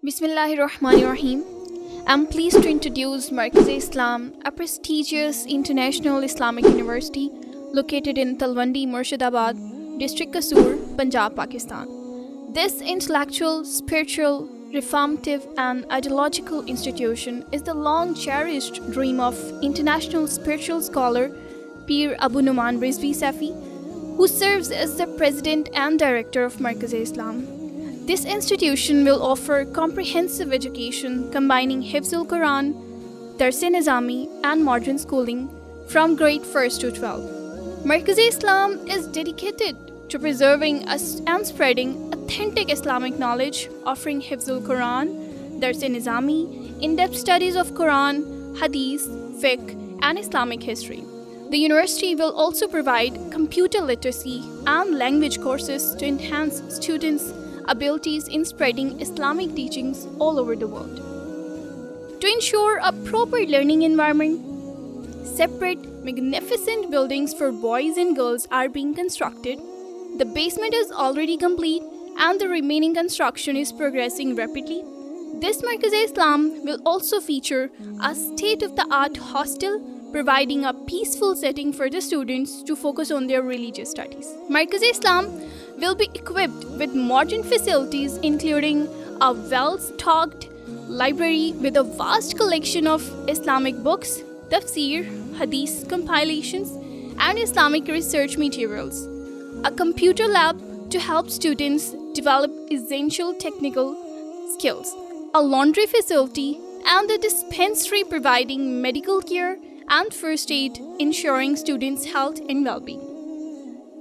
Bismillahirrahmanirrahim. I'm pleased to introduce Markaz-e-Islam, a prestigious international Islamic university located in Talwandi, Murshidabad, District Kasur, Punjab, Pakistan. This intellectual, spiritual, reformative, and ideological institution is the long-cherished dream of international spiritual scholar Pir Abu Numan Rizvi Safi, who serves as the president and director of Markaz-e-Islam. This institution will offer comprehensive education combining Hifzul Quran, Dars-e-Nizami, and modern schooling from grade 1st to 12th. Markaz-e-Islam is dedicated to preserving and spreading authentic Islamic knowledge, offering Hifzul Quran, Dars-e-Nizami, in-depth studies of Quran, Hadith, Fiqh, and Islamic history. The university will also provide computer literacy and language courses to enhance students' abilities in spreading Islamic teachings all over the world. To ensure a proper learning environment, separate magnificent buildings for boys and girls are being constructed. The basement is already complete and the remaining construction is progressing rapidly. This Markaz-e-Islam will also feature a state-of-the-art hostel, providing a peaceful setting for the students to focus on their religious studies. Markaz-e-Islam will be equipped with modern facilities including a well-stocked library with a vast collection of Islamic books, tafsir, hadith compilations, and Islamic research materials, a computer lab to help students develop essential technical skills, a laundry facility, and a dispensary providing medical care and first aid, ensuring students' health and well-being.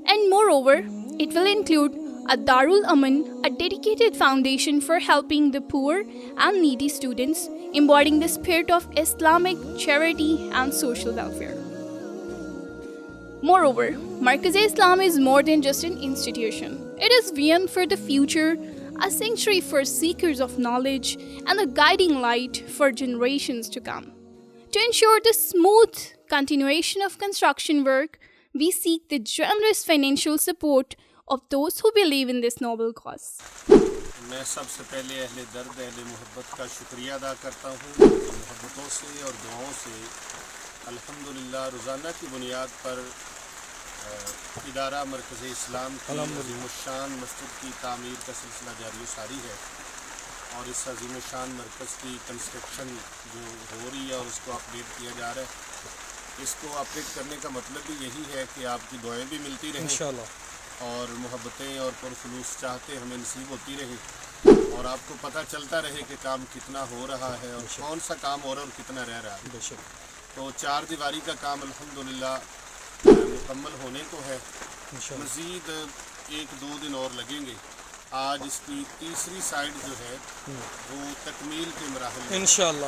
And moreover, it will include a Darul Aman, a dedicated foundation for helping the poor and needy students, embodying the spirit of Islamic charity and social welfare. Moreover, Markaz-e-Islam is more than just an institution. It is vision for the future, a sanctuary for seekers of knowledge, and a guiding light for generations to come. To ensure the smooth continuation of construction work, we seek the generous financial support of those who believe in this noble cause. میں سب سے پہلے اہل درد اہل محبت کا شکریہ ادا کرتا ہوں کہ محبتوں سے اور دعاؤں سے الحمدللہ روزانہ کی بنیاد پر ادارہ مرکز-ے-اسلام کی عظیم الشان مسجد کی تعمیر کا سلسلہ جاری و ساری ہے، اور اس عظیم الشان مرکز کی کنسٹرکشن جو ہو رہی ہے اور اس کو اپڈیٹ کیا جا رہا ہے، اس کو اپڈیٹ کرنے کا مطلب بھی یہی ہے کہ آپ کی دعائیں بھی ملتی رہیں انشاءاللہ، اور محبتیں اور پرخلوص چاہتے ہمیں نصیب ہوتی رہے، اور آپ کو پتہ چلتا رہے کہ کام کتنا ہو رہا ہے اور کون سا کام ہو رہا ہے اور کتنا رہ رہا ہے۔ تو چار دیواری کا کام الحمدللہ مکمل ہونے کو ہے، مزید 1-2 دن اور لگیں گے۔ آج اس کی تیسری سائڈ جو ہے وہ تکمیل کے مراحل میں انشاءاللہ،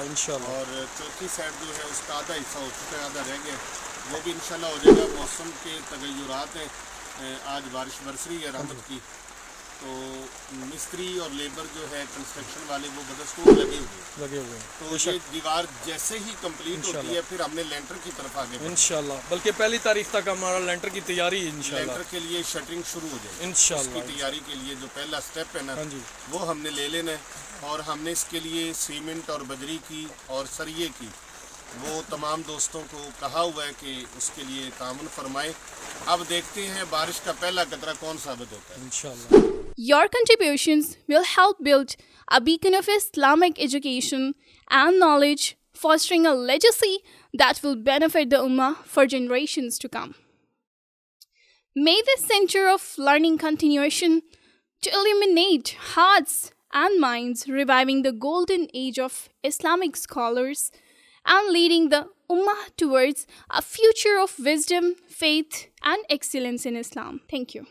اور چوتھی سائڈ جو ہے اس کا آدھا حصہ ہو چکا ہے، آدھا رہ گیا، وہ بھی انشاءاللہ ہو جائے گا۔ موسم کے تغیرات ہیں، آج بارش برس رہی ہے رحمت کی، تو مستری اور لیبر جو ہے کنسٹرکشن والے وہ بدستور لگے ہوئے، تو یہ دیوار جیسے ہی کمپلیٹ ہوتی ہے پھر ہم نے لینٹر کی طرف آگے انشاءاللہ، بلکہ پہلی تاریخ تک ہمارا لینٹر کی تیاری انشاءاللہ، لینٹر کے لیے شٹرنگ شروع ہو جائے انشاءاللہ، اس کی تیاری کے لیے جو پہلا سٹیپ ہے نا وہ ہم نے لے لینا ہے، اور ہم نے اس کے لیے سیمنٹ اور بجری کی اور سریے کی وہ تمام دوستوں کو کہا ہوا ہے کہ اس کے لیے تعاون فرمائے۔ اب دیکھتے ہیں بارش کا پہلا قطرہ کون ثابت ہوتا ہے انشاءاللہ۔ Your contributions will help build a beacon of Islamic education and knowledge, fostering a legacy that will benefit the Ummah for generations to come. May this century of learning continuation to illuminate hearts and minds, reviving the golden age of Islamic scholars and leading the Ummah towards a future of wisdom, faith, and excellence in Islam. Thank you.